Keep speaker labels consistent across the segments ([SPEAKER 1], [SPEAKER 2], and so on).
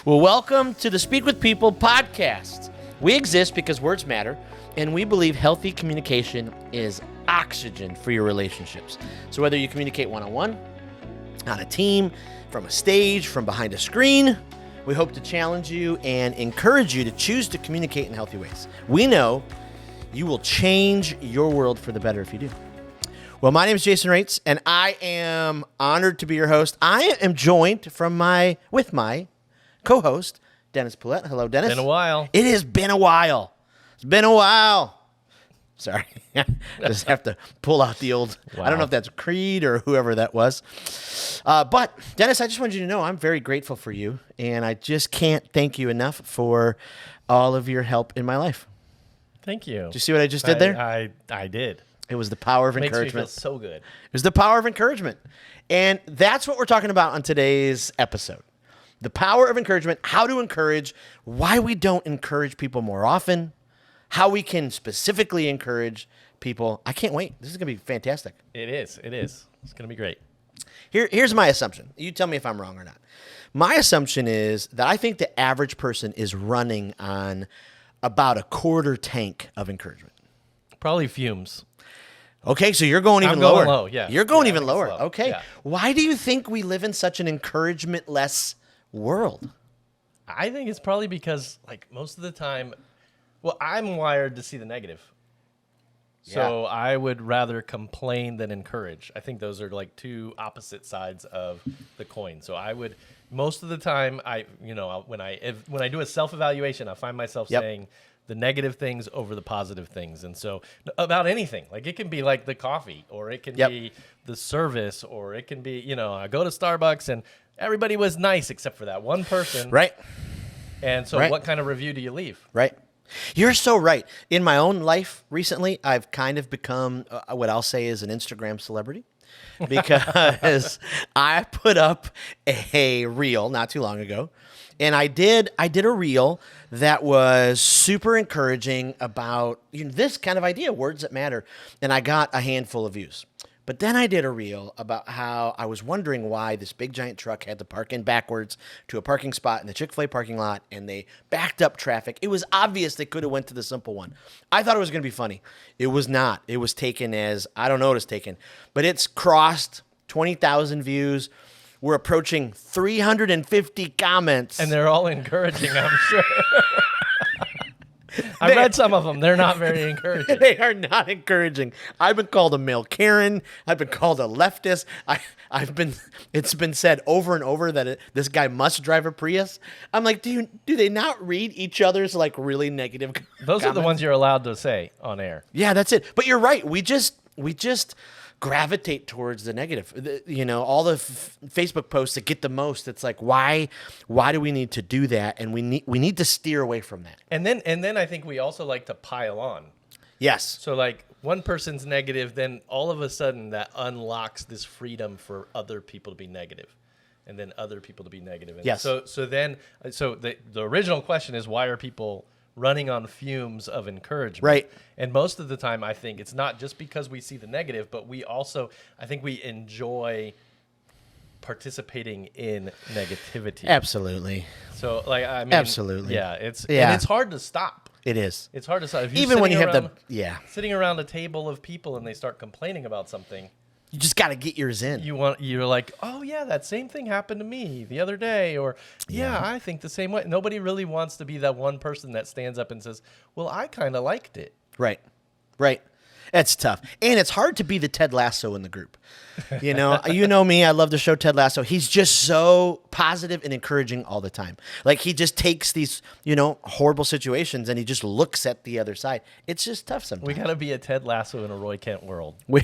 [SPEAKER 1] Well, welcome to the Speak with People podcast. We exist because words matter, and we believe healthy communication is oxygen for your relationships. So whether you communicate one-on-one, on a team, from a stage, from behind a screen, we hope to challenge you and encourage you to choose to communicate in healthy ways. We know you will change your world for the better if you do. Well, my name is Jason Raitz, and I am honored to be your host. I am joined with my co-host, Dennis Poulette. Hello, Dennis.
[SPEAKER 2] Been a while.
[SPEAKER 1] It has been a while. It's been a while. Sorry. Just have to pull out the old, wow. I don't know if that's Creed or whoever that was. But, Dennis, I just wanted you to know I'm very grateful for you, and I just can't thank you enough for all of your help in my life.
[SPEAKER 2] Thank you.
[SPEAKER 1] Did you see what I just did there?
[SPEAKER 2] I did.
[SPEAKER 1] It was the power of encouragement.
[SPEAKER 2] Makes me feel so good.
[SPEAKER 1] It was the power of encouragement. And that's what we're talking about on today's episode. The power of encouragement, how to encourage, why we don't encourage people more often, how we can specifically encourage people. I can't wait. This is going to be fantastic.
[SPEAKER 2] It is. It's going to be great.
[SPEAKER 1] Here's my assumption. You tell me if I'm wrong or not. My assumption is that I think the average person is running on about a quarter tank of encouragement.
[SPEAKER 2] Probably fumes.
[SPEAKER 1] Okay, so you're going even
[SPEAKER 2] I'm going
[SPEAKER 1] lower.
[SPEAKER 2] low, yeah.
[SPEAKER 1] You're going
[SPEAKER 2] Yeah,
[SPEAKER 1] even lower. Okay.
[SPEAKER 2] Yeah.
[SPEAKER 1] Why do you think we live in such an encouragement-less world?
[SPEAKER 2] I think it's probably because, like, most of the time, well, I'm wired to see the negative. So I would rather complain than encourage. I think those are like two opposite sides of the coin. So I would, most of the time, when I do a self-evaluation, I find myself saying the negative things over the positive things. And so about anything, like it can be like the coffee, or it can be the service, or it can be, I go to Starbucks and everybody was nice except for that one person.
[SPEAKER 1] Right.
[SPEAKER 2] And so what kind of review do you leave?
[SPEAKER 1] Right. You're so right. In my own life recently, I've kind of become what I'll say is an Instagram celebrity, because I put up a reel not too long ago, and I did a reel that was super encouraging about this kind of idea, words that matter, and I got a handful of views. But then I did a reel about how I was wondering why this big giant truck had to park in backwards to a parking spot in the Chick-fil-A parking lot, and they backed up traffic. It was obvious they could have went to the simple one. I thought it was going to be funny. It was not. It was taken as, I don't know what it's taken, but it's crossed 20,000 views. We're approaching 350 comments.
[SPEAKER 2] And they're all encouraging, I'm sure. I read some of them. They're not very encouraging.
[SPEAKER 1] They are not encouraging. I've been called a male Karen. I've been called a leftist. It's been said over and over that this guy must drive a Prius. I'm like, do they not read each other's like really negative
[SPEAKER 2] Those
[SPEAKER 1] comments?
[SPEAKER 2] are the ones you're allowed to say on air.
[SPEAKER 1] Yeah, that's it. But you're right. We just gravitate towards the negative. All the Facebook posts that get the most. It's like, why do we need to do that? And we need to steer away from that.
[SPEAKER 2] And then I think we also like to pile on.
[SPEAKER 1] Yes.
[SPEAKER 2] So like one person's negative, then all of a sudden that unlocks this freedom for other people to be negative, and then other people to be negative. And
[SPEAKER 1] yes.
[SPEAKER 2] So the original question is, why are people running on fumes of encouragement?
[SPEAKER 1] Right.
[SPEAKER 2] And most of the time, I think it's not just because we see the negative, but I think we enjoy participating in negativity.
[SPEAKER 1] Absolutely.
[SPEAKER 2] So
[SPEAKER 1] absolutely.
[SPEAKER 2] Yeah. And it's hard to stop.
[SPEAKER 1] It is.
[SPEAKER 2] It's hard to stop. If
[SPEAKER 1] Even when you have
[SPEAKER 2] sitting around a table of people and they start complaining about something,
[SPEAKER 1] you just got to get yours in.
[SPEAKER 2] You're like, oh yeah, that same thing happened to me the other day, or I think the same way. Nobody really wants to be that one person that stands up and says, well, I kind of liked it.
[SPEAKER 1] Right. It's tough. And it's hard to be the Ted Lasso in the group. You know me, I love the show Ted Lasso. He's just so positive and encouraging all the time. Like he just takes these, horrible situations and he just looks at the other side. It's just tough sometimes.
[SPEAKER 2] We got to be a Ted Lasso in a Roy Kent world.
[SPEAKER 1] That's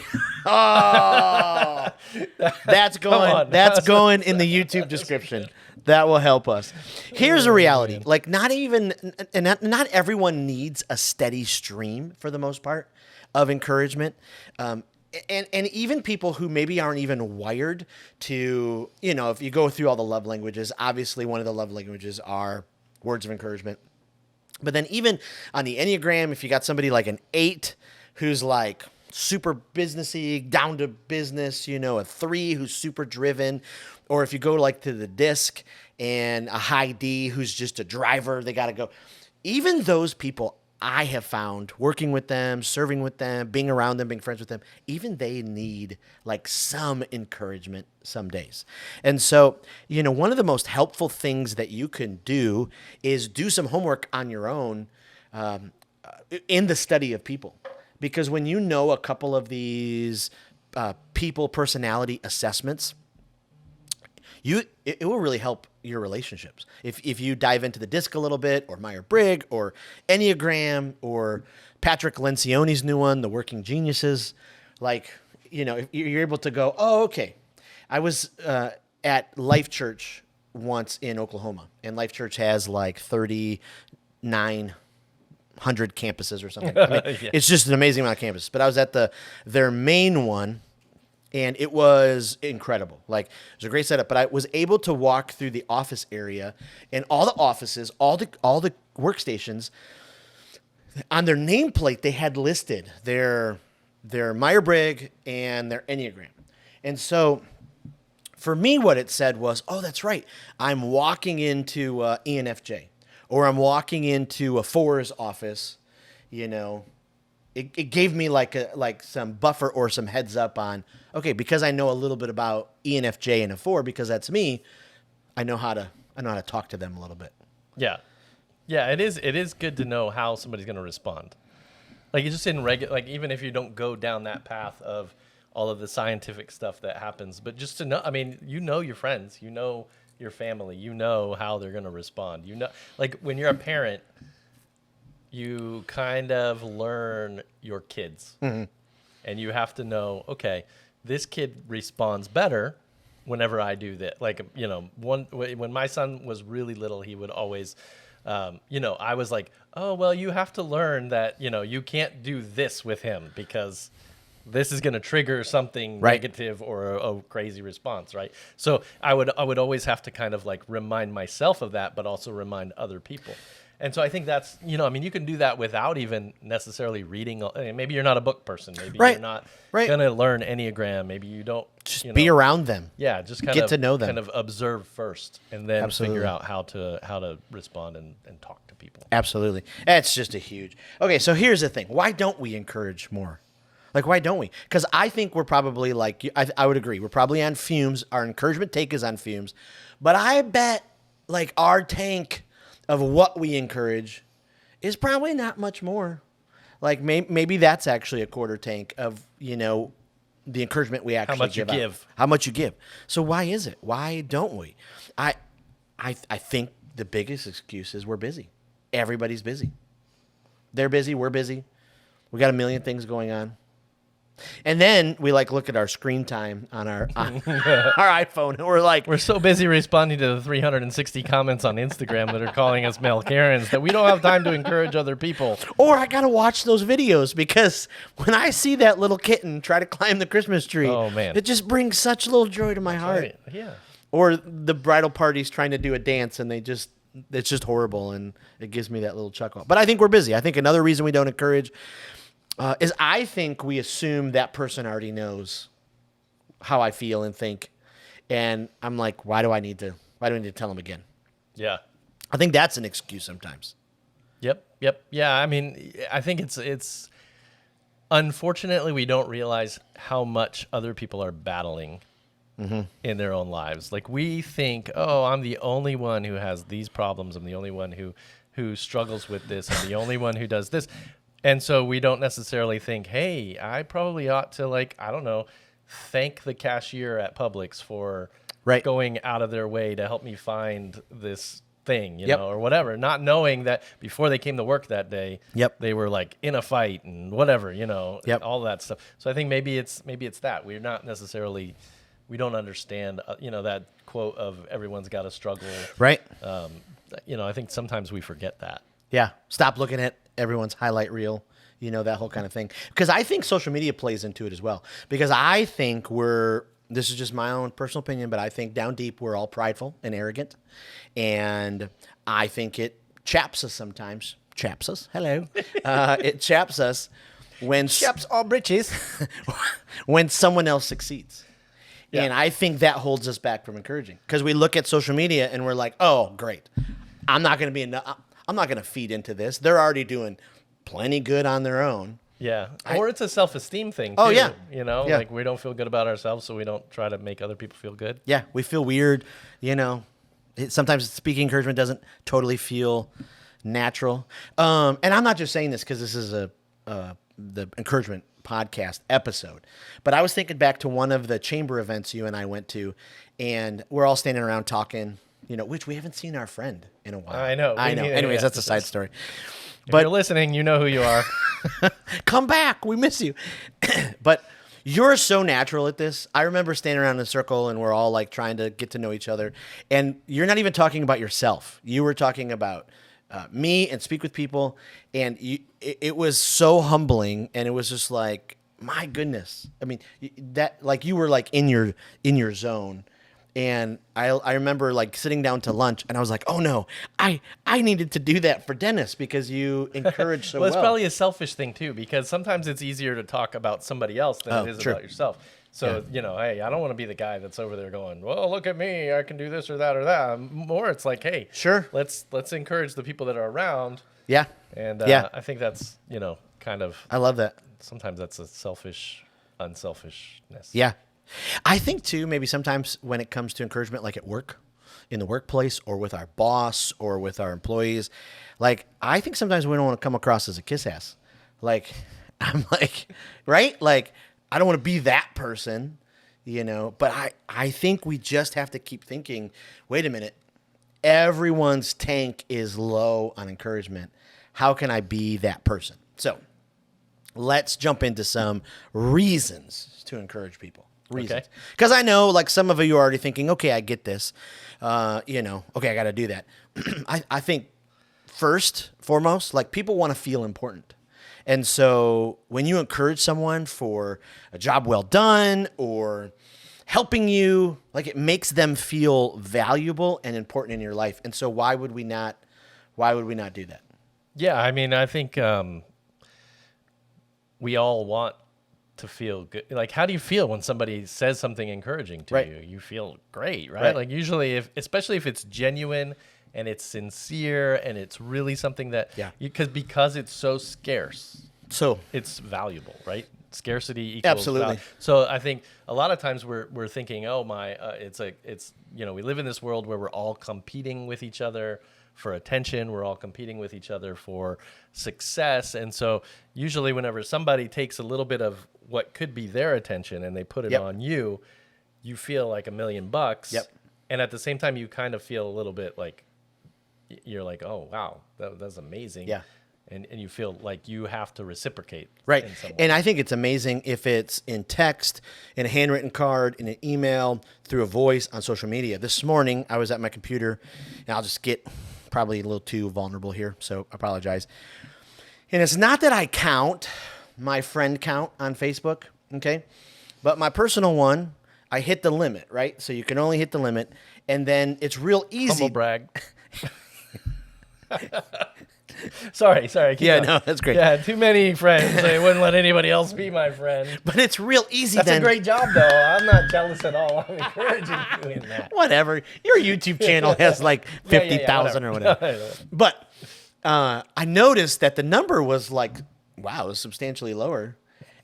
[SPEAKER 1] going in the YouTube description. That will help us. Here's a reality. Like not everyone needs a steady stream for the most part of encouragement. And even people who maybe aren't even wired to, if you go through all the love languages, obviously one of the love languages are words of encouragement. But then even on the Enneagram, if you got somebody like an 8 who's like, super businessy, down to business, a 3 who's super driven, or if you go like to the disc and a high D who's just a driver, they got to go. Even those people, I have found working with them, serving with them, being around them, being friends with them, even they need like some encouragement some days. And so, one of the most helpful things that you can do is do some homework on your own in the study of people. Because when you know a couple of these people personality assessments, it will really help your relationships. If you dive into the DISC a little bit, or Myers-Briggs, or Enneagram, or Patrick Lencioni's new one, the Working Geniuses, if you're able to go, oh, okay. I was at Life Church once in Oklahoma, and Life Church has like 3,900 campuses or something. I mean,
[SPEAKER 2] Yeah.
[SPEAKER 1] It's just an amazing amount of campuses. But I was at their main one, and it was incredible. Like, it was a great setup. But I was able to walk through the office area, and all the offices, all the workstations, on their nameplate, they had listed their Myers-Briggs and their Enneagram. And so for me, what it said was, oh, that's right. I'm walking into ENFJ, or I'm walking into a 4's office. It gave me like some buffer or some heads up on, okay, because I know a little bit about ENFJ and a 4, because that's me, I know how to talk to them a little bit.
[SPEAKER 2] Yeah. Yeah, it is good to know how somebody's going to respond. Like, it's just in like, even if you don't go down that path of all of the scientific stuff that happens, but just to know, I mean, your friends, your family, how they're going to respond. Like when you're a parent, you kind of learn your kids. Mm-hmm. And you have to know, okay, this kid responds better whenever I do that. Like, when my son was really little, he would always, I was like, oh, well, you have to learn that, you can't do this with him because this is going to trigger something
[SPEAKER 1] right.
[SPEAKER 2] negative or a crazy response, right? So I would always have to kind of like remind myself of that, but also remind other people. And so I think that's, you can do that without even necessarily reading. Maybe you're not a book person. Maybe
[SPEAKER 1] right.
[SPEAKER 2] you're not
[SPEAKER 1] right.
[SPEAKER 2] going to learn Enneagram. Maybe you don't.
[SPEAKER 1] Just be around them.
[SPEAKER 2] Yeah, just
[SPEAKER 1] get to know them.
[SPEAKER 2] Kind of observe first, and then
[SPEAKER 1] Absolutely.
[SPEAKER 2] figure out how to respond and talk to people.
[SPEAKER 1] Absolutely. That's just a huge. Okay, so here's the thing. Why don't we encourage more? Like, why don't we? Because I think we're probably like, I would agree. We're probably on fumes. Our encouragement take is on fumes. But I bet like our tank of what we encourage is probably not much more. Like maybe that's actually a quarter tank of, the encouragement we actually give. How much you give. So why is it? Why don't we? I think the biggest excuse is we're busy. Everybody's busy. They're busy. We're busy. We got a million things going on. And then we look at our screen time on our iPhone, and we're
[SPEAKER 2] so busy responding to the 360 comments on Instagram that are calling us male Karens that we don't have time to encourage other people.
[SPEAKER 1] Or I gotta watch those videos because when I see that little kitten try to climb the Christmas tree,
[SPEAKER 2] oh man,
[SPEAKER 1] it just brings such little joy to my heart.
[SPEAKER 2] Right. Yeah.
[SPEAKER 1] Or the bridal party's trying to do a dance and it's just horrible, and it gives me that little chuckle. But I think we're busy. I think another reason we don't encourage is I think we assume that person already knows how I feel and think, and I'm like, why do I need to tell them again?
[SPEAKER 2] Yeah,
[SPEAKER 1] I think that's an excuse sometimes.
[SPEAKER 2] Yep. Yeah, I mean, I think it's unfortunately we don't realize how much other people are battling in their own lives. Like, we think, oh, I'm the only one who has these problems. I'm the only one who struggles with this. I'm the only one who does this. And so we don't necessarily think, hey, I probably ought to, thank the cashier at Publix for going out of their way to help me find this thing, or whatever, not knowing that before they came to work that day, they were in a fight and whatever, all that stuff. So I think maybe it's that we're not necessarily, we don't understand, that quote of everyone's got to struggle.
[SPEAKER 1] Right.
[SPEAKER 2] I think sometimes we forget that.
[SPEAKER 1] Yeah. Stop looking at everyone's highlight reel, that whole kind of thing. Because I think social media plays into it as well. Because I think this is just my own personal opinion, but I think down deep we're all prideful and arrogant. And I think it chaps us sometimes. Chaps us. Hello. It chaps us when
[SPEAKER 2] Chaps or britches.
[SPEAKER 1] when someone else succeeds.
[SPEAKER 2] Yeah.
[SPEAKER 1] And I think that holds us back from encouraging because we look at social media and we're like, oh, great. I'm not going to feed into this. They're already doing plenty good on their own.
[SPEAKER 2] Yeah. Or it's a self-esteem thing, too.
[SPEAKER 1] Oh, yeah.
[SPEAKER 2] You know,
[SPEAKER 1] Yeah.
[SPEAKER 2] like we don't feel good about ourselves, so we don't try to make other people feel good.
[SPEAKER 1] Yeah, we feel weird. You know, sometimes speaking encouragement doesn't totally feel natural. And I'm not just saying this because this is the encouragement podcast episode, but I was thinking back to one of the chamber events you and I went to, and we're all standing around talking, you know, which we haven't seen our friend in a while.
[SPEAKER 2] I know.
[SPEAKER 1] Anyways, that's a side story.
[SPEAKER 2] If
[SPEAKER 1] But
[SPEAKER 2] you're listening, you know who you are.
[SPEAKER 1] come back. We miss you. But you're so natural at this. I remember standing around in a circle and we're all like trying to get to know each other. And you're not even talking about yourself. You were talking about me and speak with people. And it was so humbling. And it was just like, my goodness. I mean, that like you were like in your zone. And I remember like sitting down to lunch and I was like, oh no, I needed to do that for Dennis because you encourage so well.
[SPEAKER 2] Well, it's probably a selfish thing too, because sometimes it's easier to talk about somebody else than it is
[SPEAKER 1] true.
[SPEAKER 2] about yourself. So, you know, hey, I don't want to be the guy that's over there going, well, look at me, I can do this or that or that. More it's like, hey,
[SPEAKER 1] Sure.
[SPEAKER 2] let's encourage the people that are around.
[SPEAKER 1] Yeah.
[SPEAKER 2] And
[SPEAKER 1] Yeah.
[SPEAKER 2] I think that's, you know, kind of,
[SPEAKER 1] I love that.
[SPEAKER 2] sometimes that's a selfish unselfishness.
[SPEAKER 1] Yeah. I think too, maybe sometimes when it comes to encouragement, like at work, in the workplace or with our boss or with our employees, like I think sometimes we don't want to come across as a kiss ass. Like I'm like, right? Like I don't want to be that person, you know, but I think we just have to keep thinking, wait a minute, everyone's tank is low on encouragement. How can I be that person? So let's jump into some reasons to encourage people. Reasons. Because I know, like, some of you are already thinking, okay, I get this. You know, okay, I got to do that. I think foremost, like, people want to feel important. And so when you encourage someone for a job well done or helping you, like, it makes them feel valuable and important in your life. And so why would we not do that?
[SPEAKER 2] Yeah, I mean, I think we all want to feel good. Like, how do you feel when somebody says something encouraging to
[SPEAKER 1] Right.
[SPEAKER 2] you? You feel great, right?
[SPEAKER 1] Right.
[SPEAKER 2] Like usually especially if it's genuine and it's sincere and it's really something that, because it's so scarce,
[SPEAKER 1] So
[SPEAKER 2] it's valuable, right? Scarcity equals
[SPEAKER 1] Absolutely.
[SPEAKER 2] value. So I think a lot of times we're thinking, oh my, it's you know, we live in this world where we're all competing with each other for attention. We're all competing with each other for success. And so usually whenever somebody takes a little bit of what could be their attention and they put it on you, you feel like $1 million.
[SPEAKER 1] Yep.
[SPEAKER 2] And at the same time, you kind of feel a little bit like, you're like, oh, wow, that's amazing.
[SPEAKER 1] Yeah.
[SPEAKER 2] And you feel like you have to reciprocate.
[SPEAKER 1] Right.
[SPEAKER 2] in some way.
[SPEAKER 1] And I think it's amazing if it's in text, in a handwritten card, in an email, through a voice, on social media. This morning, I was at my computer, and I'll just get probably a little too vulnerable here, so I apologize. And it's not that I count my friend count on Facebook, okay? But my personal one, I hit the limit, right? So you can only hit the limit, and then it's real easy.
[SPEAKER 2] Humble brag. Sorry. Keep
[SPEAKER 1] Yeah,
[SPEAKER 2] going.
[SPEAKER 1] no, that's great.
[SPEAKER 2] Yeah, too many friends. They wouldn't let anybody else be my friend.
[SPEAKER 1] But it's real easy
[SPEAKER 2] That's
[SPEAKER 1] then.
[SPEAKER 2] a great job, though. I'm not jealous at all. I'm encouraging you in that.
[SPEAKER 1] Whatever. Your YouTube channel has like 50,000 or whatever. But I noticed that the number was like, wow, it was substantially lower.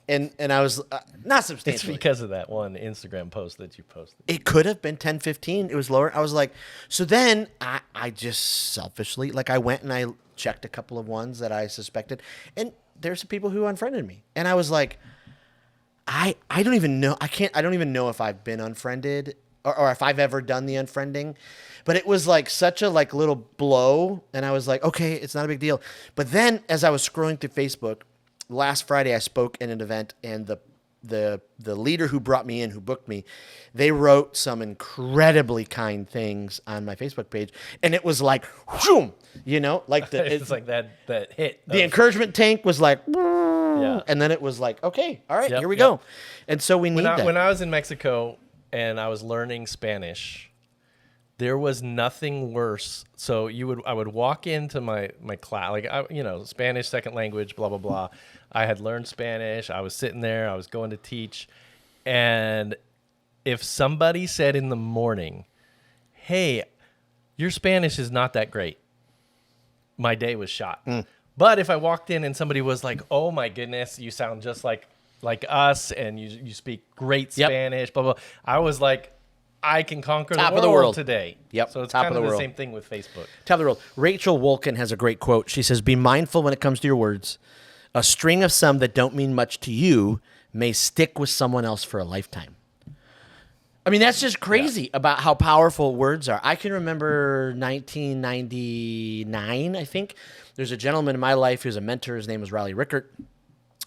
[SPEAKER 1] And I was not
[SPEAKER 2] It's
[SPEAKER 1] substantially.
[SPEAKER 2] because of that one Instagram post that you posted.
[SPEAKER 1] It could have been 10, 15. It was lower. I was like, so then I just selfishly, like I went and I checked a couple of ones that I suspected. And there's some people who unfriended me. And I was like, I don't even know. I don't even know if I've been unfriended or if I've ever done the unfriending. But it was like such a like little blow. And I was like, okay, it's not a big deal. But then as I was scrolling through Facebook, last Friday I spoke in an event, and the leader who brought me in, who booked me, they wrote some incredibly kind things on my Facebook page, and it was like, whoom, you know, like
[SPEAKER 2] It's like that hit.
[SPEAKER 1] the encouragement tank was like,
[SPEAKER 2] Yeah.
[SPEAKER 1] and then it was like, okay, all right,
[SPEAKER 2] Yep,
[SPEAKER 1] here we
[SPEAKER 2] yep.
[SPEAKER 1] go. And so we need that.
[SPEAKER 2] When I was in Mexico and I was learning Spanish, There was nothing worse. So I would walk into my class, like Spanish second language, blah blah blah. I had learned Spanish. I was sitting there. I was going to teach, and if somebody said in the morning, "Hey, your Spanish is not that great," my day was shot. But if I walked in and somebody was like, "Oh my goodness, you sound just like us, and you speak great Spanish," blah blah, I was like, I can conquer
[SPEAKER 1] Top
[SPEAKER 2] the
[SPEAKER 1] of the
[SPEAKER 2] world
[SPEAKER 1] world
[SPEAKER 2] today.
[SPEAKER 1] Yep.
[SPEAKER 2] So it's
[SPEAKER 1] Top
[SPEAKER 2] kind
[SPEAKER 1] of
[SPEAKER 2] of
[SPEAKER 1] the
[SPEAKER 2] the
[SPEAKER 1] world.
[SPEAKER 2] same thing with Facebook.
[SPEAKER 1] Top of the world. Rachel Wolkin has a great quote. She says, "Be mindful when it comes to your words. A string of some that don't mean much to you may stick with someone else for a lifetime." I mean, that's just crazy about how powerful words are. I can remember 1999, I think. There's a gentleman in my life who's a mentor. His name was Riley Rickert.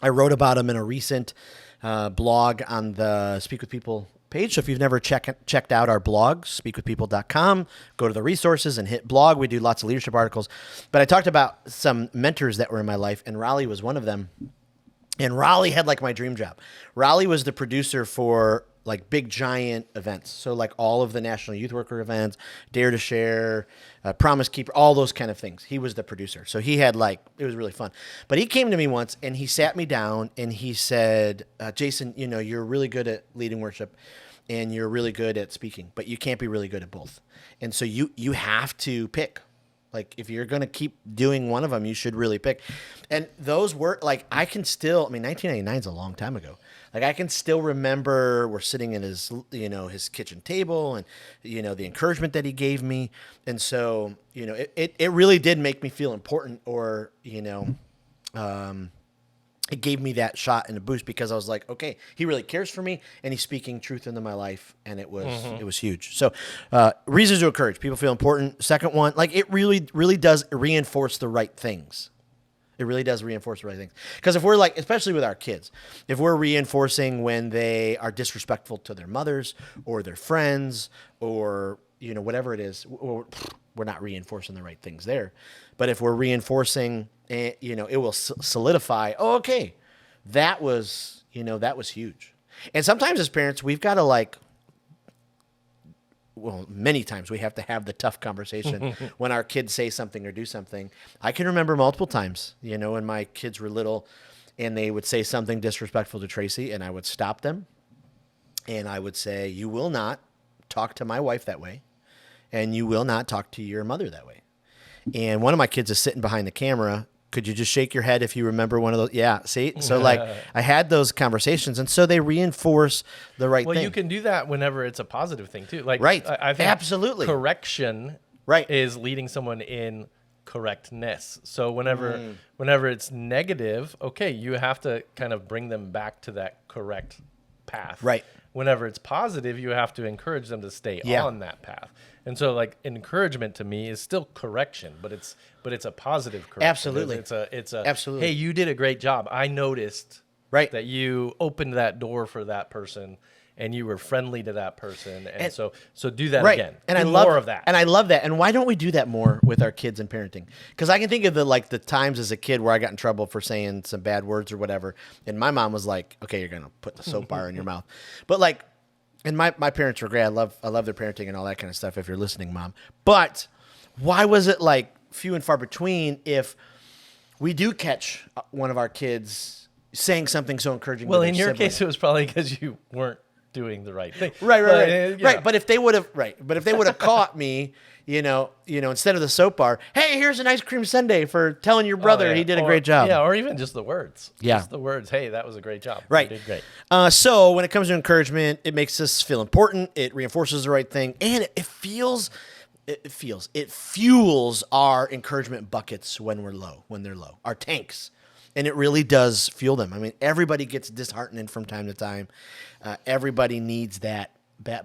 [SPEAKER 1] I wrote about him in a recent blog on the Speak With People page. So if you've never checked out our blog, speakwithpeople.com, go to the resources and hit blog. We do lots of leadership articles. But I talked about some mentors that were in my life, and Raleigh was one of them. And Raleigh had like my dream job. Raleigh was the producer for like big giant events. So like all of the National Youth Worker events, Dare to Share, Promise Keeper, all those kind of things. He was the producer. So he had like, it was really fun. But he came to me once and he sat me down and he said, "Jason, you're really good at leading worship and you're really good at speaking, but you can't be really good at both. And so you have to pick. Like, if you're going to keep doing one of them, you should really pick." And those were, like, 1999 is a long time ago. Like, I can still remember we're sitting in his, his kitchen table and, the encouragement that he gave me. And so, it really did make me feel important, or, it gave me that shot and a boost because I was like, okay, he really cares for me and he's speaking truth into my life. And it was huge. So reasons to encourage. People feel important. Second one, like, it really, really does reinforce the right things. It really does reinforce the right things. Because if we're like, especially with our kids, if we're reinforcing when they are disrespectful to their mothers or their friends or, whatever it is, we're not reinforcing the right things there. But if we're reinforcing, it will solidify, oh, okay, that was huge. And sometimes as parents, we've got to many times we have to have the tough conversation when our kids say something or do something. I can remember multiple times, when my kids were little and they would say something disrespectful to Tracy, and I would stop them and I would say, "You will not talk to my wife that way, and you will not talk to your mother that way." And one of my kids is sitting behind the camera. Could you just shake your head if you remember one of those? Yeah, see? So, I had those conversations, and so they reinforce the right thing.
[SPEAKER 2] Well, you can do that whenever it's a positive thing, too. Like,
[SPEAKER 1] right.
[SPEAKER 2] I think
[SPEAKER 1] absolutely.
[SPEAKER 2] Correction is leading someone in correctness. So whenever it's negative, okay, you have to kind of bring them back to that correct path.
[SPEAKER 1] Right.
[SPEAKER 2] Whenever it's positive, you have to encourage them to stay on that path. And so, like, encouragement to me is still correction, but it's a positive correction.
[SPEAKER 1] Absolutely.
[SPEAKER 2] It's a
[SPEAKER 1] absolutely.
[SPEAKER 2] Hey, you did a great job. I noticed that you opened that door for that person and you were friendly to that person. And so do that again.
[SPEAKER 1] And
[SPEAKER 2] do
[SPEAKER 1] I love
[SPEAKER 2] more of that.
[SPEAKER 1] And I love that. And why don't we do that more with our kids in parenting? Because I can think of the times as a kid where I got in trouble for saying some bad words or whatever. And my mom was like, "Okay, you're going to put the soap bar in your mouth." But and my parents were great. I love their parenting and all that kind of stuff, if you're listening, Mom. But why was it few and far between if we do catch one of our kids saying something so encouraging?
[SPEAKER 2] Well,
[SPEAKER 1] to their
[SPEAKER 2] in your
[SPEAKER 1] sibling?
[SPEAKER 2] case, it was probably because you weren't doing the right thing.
[SPEAKER 1] Right. But if they would have caught me, instead of the soap bar, "Hey, here's an ice cream sundae for telling your brother he did a great job."
[SPEAKER 2] Yeah, or even just the words.
[SPEAKER 1] Yeah.
[SPEAKER 2] Just the words. "Hey, that was a great job.
[SPEAKER 1] Right.
[SPEAKER 2] You did great."
[SPEAKER 1] So when it comes to encouragement, it makes us feel important. It reinforces the right thing, and it fuels our encouragement buckets when they're low, our tanks. And it really does fuel them. I mean, everybody gets disheartened from time to time. Everybody needs that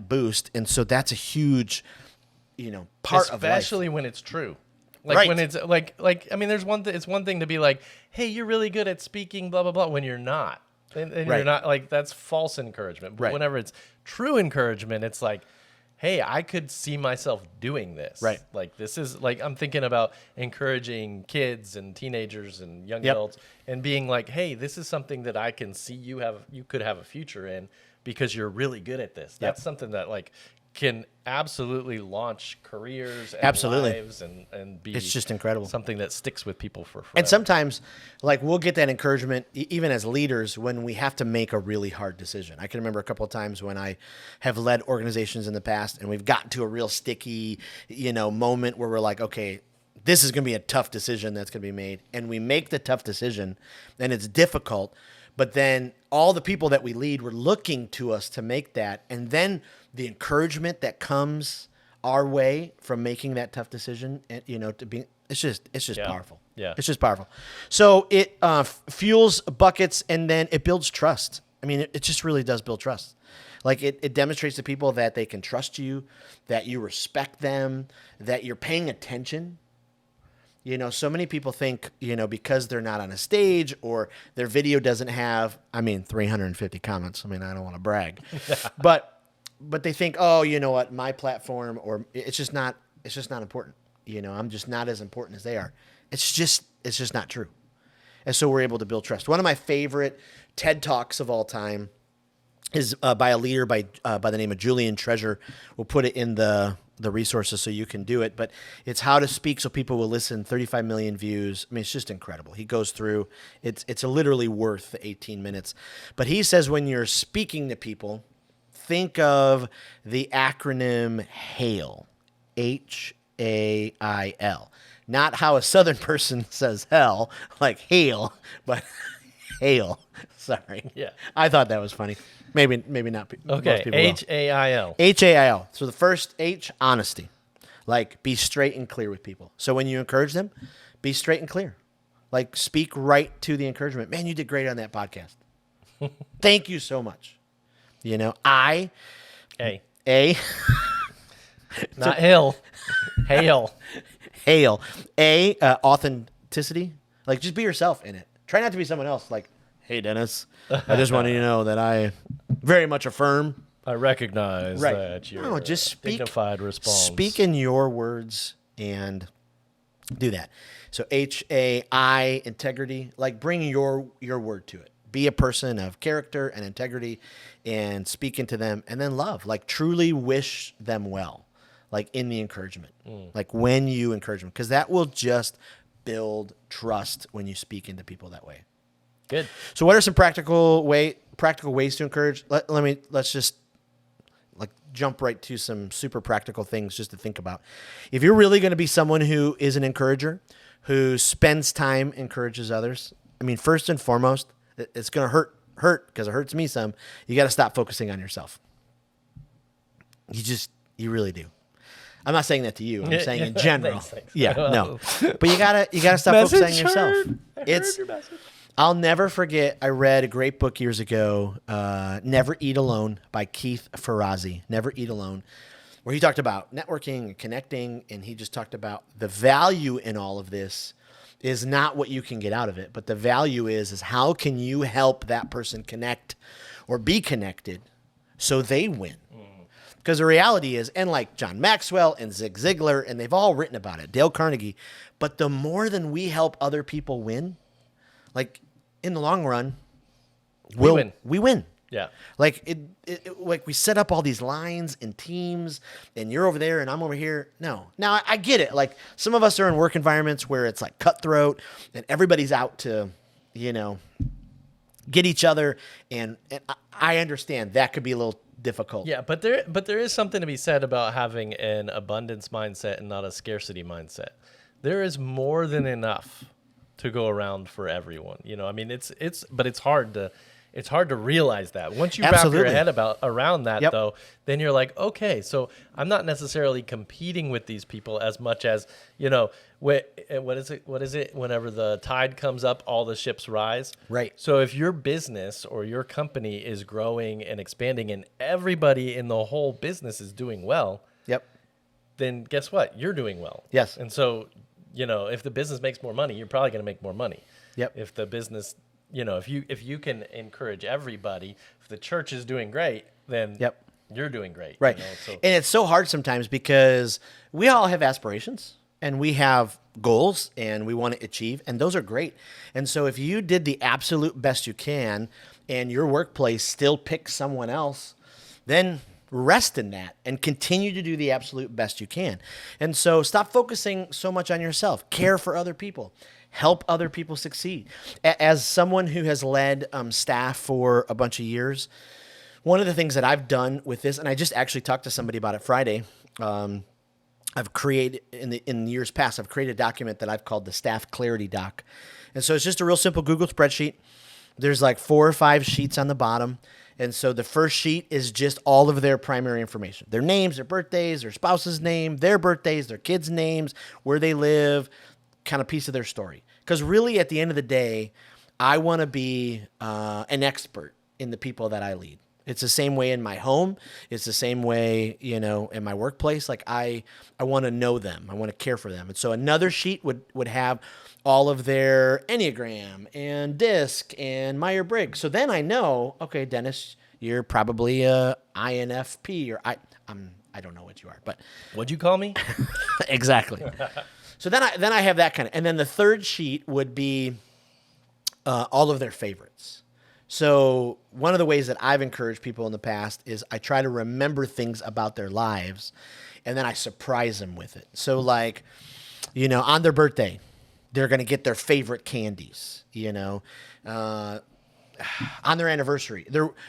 [SPEAKER 1] boost, and so that's a huge, part of life.
[SPEAKER 2] Especially when it's true. When it's there's it's one thing to be like, "Hey, you're really good at speaking, blah blah blah," when you're not, and you're not, that's false encouragement. But whenever it's true encouragement, it's like, "Hey, I could see myself doing this."
[SPEAKER 1] Right.
[SPEAKER 2] Like, this is I'm thinking about encouraging kids and teenagers and young adults and being like, "Hey, this is something that I can see you could have a future in because you're really good at this." That's something that can absolutely launch careers and
[SPEAKER 1] Absolutely.
[SPEAKER 2] lives and be
[SPEAKER 1] It's just incredible.
[SPEAKER 2] something that sticks with people for forever.
[SPEAKER 1] And sometimes, like, we'll get that encouragement even as leaders when we have to make a really hard decision. I can remember a couple of times when I have led organizations in the past, and we've gotten to a real sticky, moment where we're like, okay, this is going to be a tough decision that's going to be made, and we make the tough decision, and it's difficult. But then all the people that we lead were looking to us to make that, and then the encouragement that comes our way from making that tough decision, and to be, it's just powerful.
[SPEAKER 2] Yeah.
[SPEAKER 1] It's just powerful. So it fuels buckets, and then it builds trust. I mean, it just really does build trust. Like it demonstrates to people that they can trust you, that you respect them, that you're paying attention. So many people think, because they're not on a stage or their video doesn't have, 350 comments. I don't want to brag, but they think, oh, you know what, my platform, or it's just not important. I'm just not as important as they are. It's just not true. And so we're able to build trust. One of my favorite TED Talks of all time is by a leader by the name of Julian Treasure. We'll put it in the resources so you can do it, but it's how to speak so people will listen. 35 million views. It's just incredible. He goes through, it's literally worth the 18 minutes. But he says when you're speaking to people, think of the acronym HAIL, HAIL. Not how a Southern person says hell, like hail, but hail. Sorry.
[SPEAKER 2] Yeah.
[SPEAKER 1] I thought that was funny. Maybe not.
[SPEAKER 2] Okay,
[SPEAKER 1] Most people will.
[SPEAKER 2] HAIL.
[SPEAKER 1] HAIL. So the first H, honesty. Like, be straight and clear with people. So when you encourage them, be straight and clear. Like, speak right to the encouragement. Man, you did great on that podcast. Thank you so much. A.
[SPEAKER 2] Not hill. Hail.
[SPEAKER 1] Hail. Authenticity. Like, just be yourself in it. Try not to be someone else. Like, hey, Dennis, I just want you to know that I very much affirm.
[SPEAKER 2] I recognize that you're
[SPEAKER 1] just speak,
[SPEAKER 2] dignified response.
[SPEAKER 1] Speak in your words and do that. So HAI, integrity, like bring your word to it. Be a person of character and integrity and speak into them. And then love, like truly wish them well, like in the encouragement, like when you encourage them, because that will just build trust when you speak into people that way.
[SPEAKER 2] Good.
[SPEAKER 1] So what are some practical ways to encourage? Let's just like jump right to some super practical things just to think about. If you're really going to be someone who is an encourager, who spends time, encourages others, first and foremost, it's going to hurt because it hurts me some. You got to stop focusing on yourself. You really do. I'm not saying that to you. I'm saying in general.
[SPEAKER 2] Thanks.
[SPEAKER 1] Yeah, no. But you gotta stop focusing on yourself.
[SPEAKER 2] Your message.
[SPEAKER 1] I'll never forget, I read a great book years ago, Never Eat Alone by Keith Ferrazzi, Never Eat Alone, where he talked about networking and connecting, and he just talked about the value in all of this is not what you can get out of it, but the value is how can you help that person connect or be connected so they win. Because the reality is, and like John Maxwell and Zig Ziglar, and they've all written about it, Dale Carnegie, but the more than we help other people win, like in the long run, we win.
[SPEAKER 2] Yeah.
[SPEAKER 1] Like like we set up all these lines and teams, and you're over there and I'm over here. No. Now I get it. Like some of us are in work environments where it's like cutthroat and everybody's out to, get each other. And I understand that could be a little difficult.
[SPEAKER 2] Yeah, but there is something to be said about having an abundance mindset and not a scarcity mindset. There is more than enough to go around for everyone. But it's hard to realize that. Once you wrap your head around that, though, then you're like, okay, so I'm not necessarily competing with these people as much as, what is it? Whenever the tide comes up, all the ships rise.
[SPEAKER 1] Right.
[SPEAKER 2] So if your business or your company is growing and expanding and everybody in the whole business is doing well, then guess what? You're doing well.
[SPEAKER 1] Yes.
[SPEAKER 2] And so, if the business makes more money, you're probably going to make more money.
[SPEAKER 1] Yep.
[SPEAKER 2] If the business, if you can encourage everybody, if the church is doing great, then you're doing great.
[SPEAKER 1] Right. And it's so hard sometimes because we all have aspirations and we have goals and we want to achieve, and those are great. And so if you did the absolute best you can and your workplace still picks someone else, then rest in that and continue to do the absolute best you can. And so stop focusing so much on yourself. Care for other people. Help other people succeed. As someone who has led staff for a bunch of years, one of the things that I've done with this, and I just actually talked to somebody about it Friday, I've created in years past, I've created a document that I've called the Staff Clarity Doc. And so it's just a real simple Google spreadsheet. There's like 4 or 5 sheets on the bottom. And so the first sheet is just all of their primary information, their names, their birthdays, their spouse's name, their birthdays, their kids' names, where they live, kind of piece of their story. Because really at the end of the day, I want to be an expert in the people that I lead. It's the same way in my home. It's the same way, in my workplace. Like I want to know them. I want to care for them. And so another sheet would have all of their Enneagram and DISC and Myers-Briggs. So then I know, okay, Dennis, you're probably a INFP or I don't know what you are, but
[SPEAKER 2] What'd you call me?
[SPEAKER 1] exactly. So then I have that kind of, and then the third sheet would be all of their favorites. So one of the ways that I've encouraged people in the past is I try to remember things about their lives, and then I surprise them with it. So like, on their birthday, they're going to get their favorite candies, on their anniversary,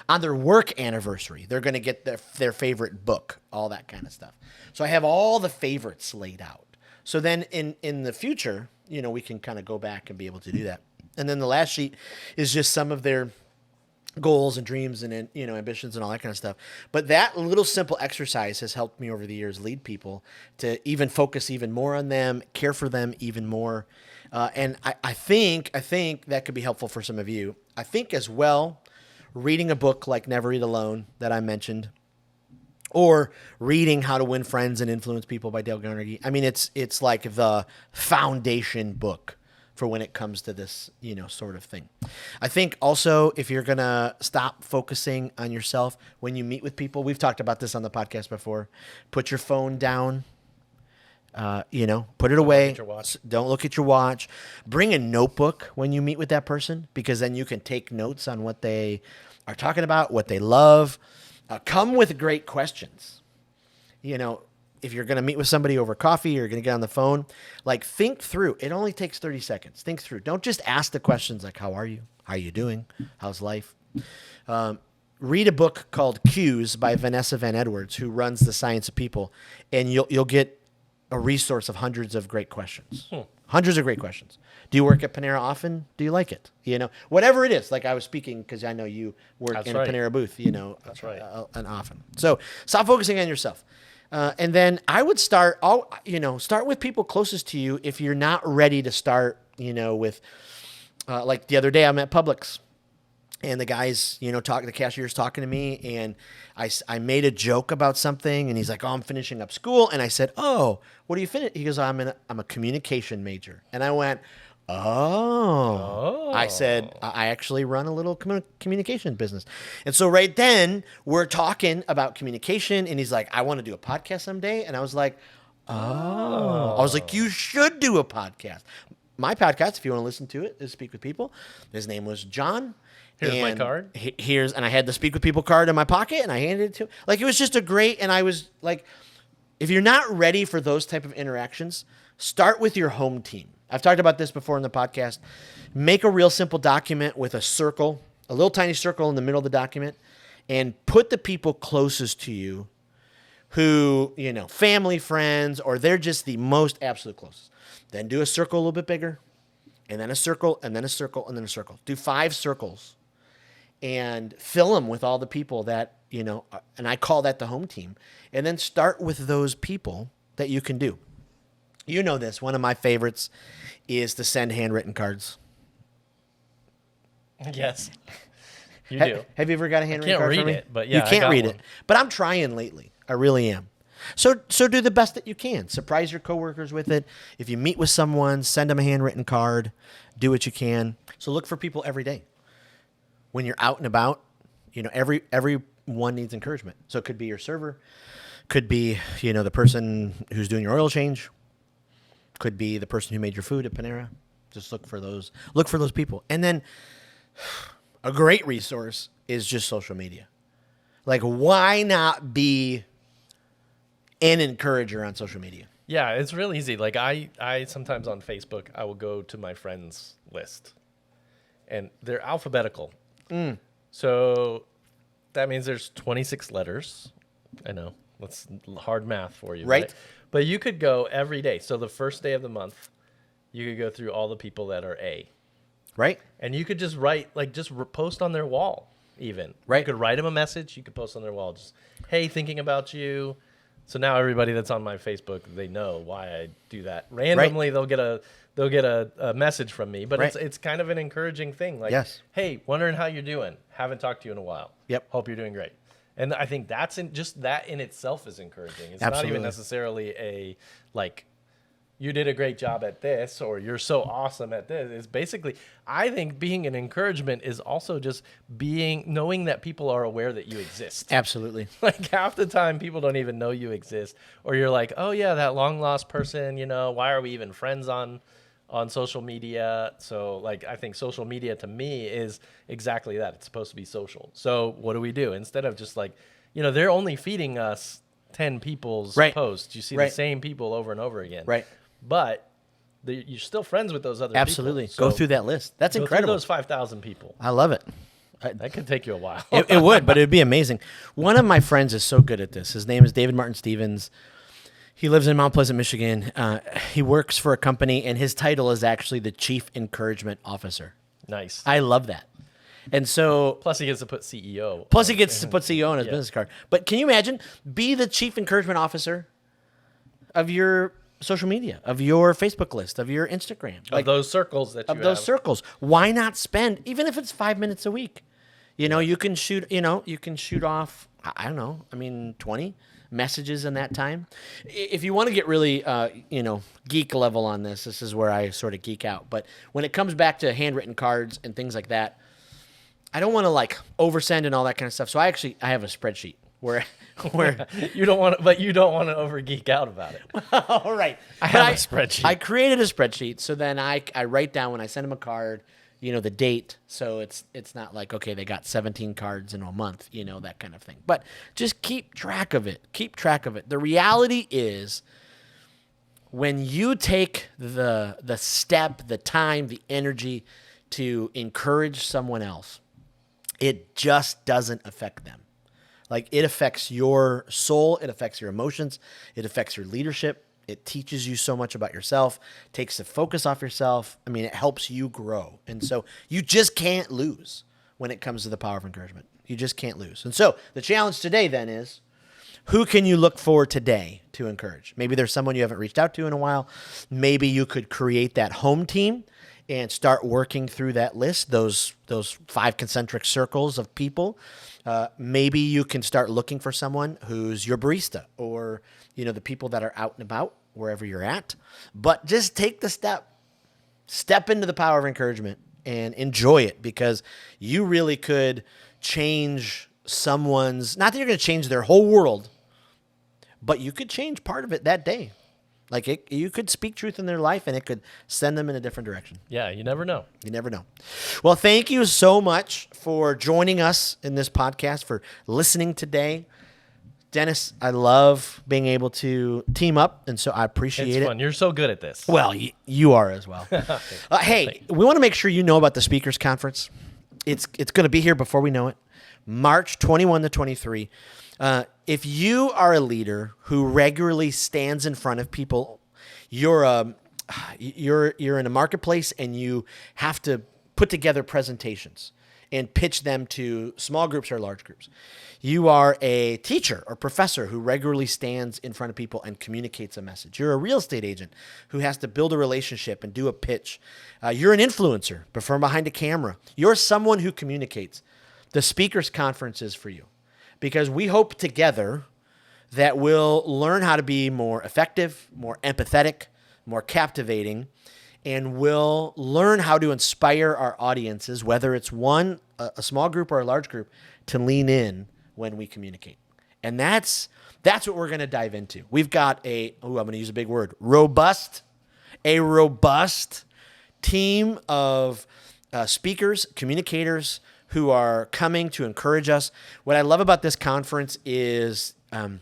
[SPEAKER 1] on their work anniversary, they're going to get their favorite book, all that kind of stuff. So I have all the favorites laid out. So then in the future, we can kind of go back and be able to do that. And then the last sheet is just some of their goals and dreams and ambitions and all that kind of stuff. But that little simple exercise has helped me over the years lead people to even focus even more on them, care for them even more. And I think that could be helpful for some of you. I think as well, reading a book like Never Eat Alone that I mentioned, or reading How to Win Friends and Influence People by Dale Carnegie. I mean, it's like the foundation book for when it comes to this, sort of thing. I think also if you're going to stop focusing on yourself when you meet with people, we've talked about this on the podcast before, put your phone down, put it away. Don't look at your watch. Bring a notebook when you meet with that person, because then you can take notes on what they are talking about, what they love. Come with great questions. If you're going to meet with somebody over coffee, or you're going to get on the phone, like think through. It only takes 30 seconds. Think through. Don't just ask the questions like, how are you? How are you doing? How's life? Read a book called Cues by Vanessa Van Edwards, who runs The Science of People, and you'll get a resource of hundreds of great questions. Hundreds of great questions. Do you work at Panera often? Do you like it? Whatever it is. Like I was speaking because I know you work a Panera booth,
[SPEAKER 2] That's right.
[SPEAKER 1] And often. So stop focusing on yourself. And then I would start with people closest to you if you're not ready to start, with, like the other day I'm at Publix. And the guy's, the cashier's talking to me, and I made a joke about something, and he's like, "Oh, I'm finishing up school," and I said, "Oh, what are you finishing?" He goes, "I'm a communication major," and I went, "Oh." I said, "I actually run a little communication business," and so right then we're talking about communication, and he's like, "I want to do a podcast someday," and I was like, "Oh," I was like, "You should do a podcast." My podcast, if you want to listen to it, is Speak with People. His name was John.
[SPEAKER 2] Here's my card.
[SPEAKER 1] And I had the Speak with People card in my pocket, and I handed it to him. Like, it was just and I was like, if you're not ready for those type of interactions, start with your home team. I've talked about this before in the podcast. Make a real simple document with a circle, a little tiny circle in the middle of the document, and put the people closest to you who, family, friends, or they're just the most absolute closest. Then do a circle a little bit bigger, and then a circle, and then a circle, and then a circle. Do 5 circles. And fill them with all the people that, and I call that the home team. And then start with those people that you can do. You know this. One of my favorites is to send handwritten cards.
[SPEAKER 2] Yes, you do.
[SPEAKER 1] Have you ever got a handwritten card from me?
[SPEAKER 2] I can't read it, but yeah,
[SPEAKER 1] you can't read
[SPEAKER 2] one.
[SPEAKER 1] it. But I'm trying lately. I really am. So do the best that you can. Surprise your coworkers with it. If you meet with someone, send them a handwritten card. Do what you can. So look for people every day. When you're out and about, everyone needs encouragement. So it could be your server, could be, the person who's doing your oil change, could be the person who made your food at Panera. Just look for those people. And then a great resource is just social media. Like, why not be an encourager on social media?
[SPEAKER 2] Yeah, it's real easy. Like I sometimes on Facebook, I will go to my friends list, and they're alphabetical. So that means there's 26 letters. I know that's hard math for you,
[SPEAKER 1] Right.
[SPEAKER 2] But you could go every day. So the first day of the month, you could go through all the people that are A,
[SPEAKER 1] Right?
[SPEAKER 2] and you could just write post on their wall. Even
[SPEAKER 1] Right.
[SPEAKER 2] you could write them a message. You could post on their wall, just hey, thinking about you. So now everybody that's on my Facebook, they know why I do that. Randomly, they'll get a message from me, but
[SPEAKER 1] Right.
[SPEAKER 2] it's kind of an encouraging thing. Like,
[SPEAKER 1] Yes.
[SPEAKER 2] hey, wondering how you're doing. Haven't talked to you in a while.
[SPEAKER 1] Yep.
[SPEAKER 2] Hope you're doing great. And I think just that in itself is encouraging. It's
[SPEAKER 1] Absolutely.
[SPEAKER 2] not even necessarily a like, you did a great job at this, or you're so awesome at this. It's basically, I think being an encouragement is also just knowing that people are aware that you exist.
[SPEAKER 1] Absolutely.
[SPEAKER 2] Like half the time people don't even know you exist, or you're like, oh yeah, that long lost person, why are we even friends on social media? So like, I think social media to me is exactly that. It's supposed to be social. So what do? Instead of just like, they're only feeding us 10 people's posts. You see the same people over and over again.
[SPEAKER 1] Right.
[SPEAKER 2] But you're still friends with those other
[SPEAKER 1] Absolutely.
[SPEAKER 2] people.
[SPEAKER 1] Go through that list. That's
[SPEAKER 2] Go through
[SPEAKER 1] incredible.
[SPEAKER 2] those 5,000 people.
[SPEAKER 1] I love it.
[SPEAKER 2] That could take you a while.
[SPEAKER 1] It would, but it would be amazing. One of my friends is so good at this. His name is David Martin Stevens. He lives in Mount Pleasant, Michigan. He works for a company, and his title is actually the Chief Encouragement Officer.
[SPEAKER 2] Nice.
[SPEAKER 1] I love that. And so,
[SPEAKER 2] Plus, he gets to put CEO.
[SPEAKER 1] plus he gets to put CEO on his business card. But can you imagine? Be the Chief Encouragement Officer of your social media, of your Facebook list, of your Instagram.
[SPEAKER 2] Of those circles that you have.
[SPEAKER 1] Those circles. Why not spend, even if it's 5 minutes a week? You can shoot off, I don't know, 20 messages in that time. If you want to get really, geek level on this is where I sort of geek out. But when it comes back to handwritten cards and things like that, I don't want to like oversend and all that kind of stuff. So I have a spreadsheet where
[SPEAKER 2] you don't want to over geek out about it.
[SPEAKER 1] all right.
[SPEAKER 2] I have a spreadsheet.
[SPEAKER 1] I created a spreadsheet, so then I write down when I send them a card, the date, so it's not like, okay, they got 17 cards in a month, that kind of thing. But just keep track of it. Keep track of it. The reality is, when you take the step, the time, the energy to encourage someone else, it just doesn't affect them. Like, it affects your soul, it affects your emotions, it affects your leadership. It teaches you so much about yourself, takes the focus off yourself. It helps you grow. And so you just can't lose when it comes to the power of encouragement. You just can't lose. And so the challenge today then is, who can you look for today to encourage? Maybe there's someone you haven't reached out to in a while. Maybe you could create that home team and start working through that list, those 5 concentric circles of people. Maybe you can start looking for someone who's your barista, or the people that are out and about wherever you're at. But just take the step into the power of encouragement and enjoy it, because you really could change someone's, not that you're going to change their whole world, but you could change part of it that day. Like, you could speak truth in their life, and it could send them in a different direction.
[SPEAKER 2] Yeah, you never know.
[SPEAKER 1] You never know. Well, thank you so much for joining us in this podcast, for listening today. Dennis, I love being able to team up, and so I appreciate it.
[SPEAKER 2] It's fun. You're so good at this.
[SPEAKER 1] Well, you are as well. Hey, we want to make sure you know about the Speakers Conference. It's going to be here before we know it, March 21 to 23. If you are a leader who regularly stands in front of people, you're in a marketplace and you have to put together presentations and pitch them to small groups or large groups. You are a teacher or professor who regularly stands in front of people and communicates a message. You're a real estate agent who has to build a relationship and do a pitch. You're an influencer, but from behind a camera. You're someone who communicates. The Speakers Conference is for you, because we hope together that we'll learn how to be more effective, more empathetic, more captivating, and we'll learn how to inspire our audiences, whether it's a small group or a large group, to lean in when we communicate. And that's what we're going to dive into. We've got I'm going to use a big word, robust team of speakers, communicators who are coming to encourage us. What I love about this conference is, I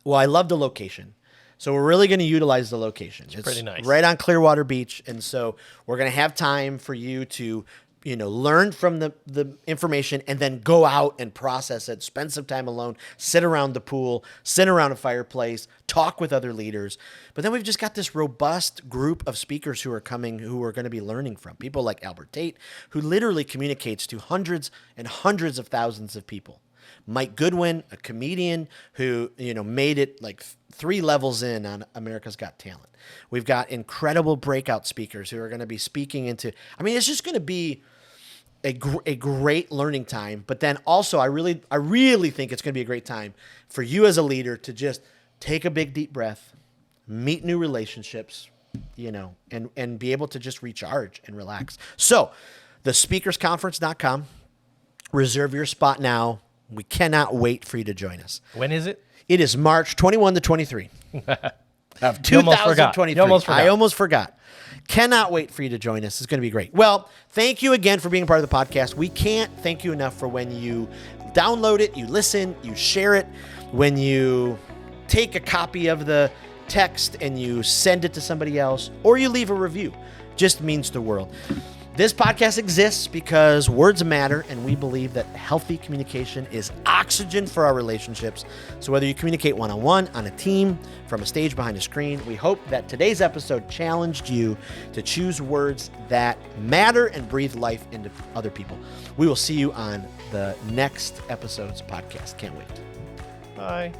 [SPEAKER 1] love the location. So we're really going to utilize the location. It's
[SPEAKER 2] pretty nice.
[SPEAKER 1] Right on Clearwater Beach. And so we're going to have time for you to, learn from the information and then go out and process it, spend some time alone, sit around the pool, sit around a fireplace, talk with other leaders. But then we've just got this robust group of speakers who are coming, who we're going to be learning from. People like Albert Tate, who literally communicates to hundreds and hundreds of thousands of people. Mike Goodwin, a comedian who, made it like 3 levels in on America's Got Talent. We've got incredible breakout speakers who are going to be speaking into, it's just going to be a great learning time. But then also, I really think it's going to be a great time for you as a leader to just take a big, deep breath, meet new relationships, and be able to just recharge and relax. So thespeakersconference.com, reserve your spot now. We cannot wait for you to join us.
[SPEAKER 2] When is it?
[SPEAKER 1] It is March 21 to 23 of 2023. I almost forgot. Cannot wait for you to join us. It's going to be great. Well, thank you again for being a part of the podcast. We can't thank you enough for when you download it, you listen, you share it, when you take a copy of the text and you send it to somebody else, or you leave a review. Just means the world. This podcast exists because words matter, and we believe that healthy communication is oxygen for our relationships. So whether you communicate one-on-one, on a team, from a stage behind a screen, we hope that today's episode challenged you to choose words that matter and breathe life into other people. We will see you on the next episode's podcast. Can't wait.
[SPEAKER 2] Bye.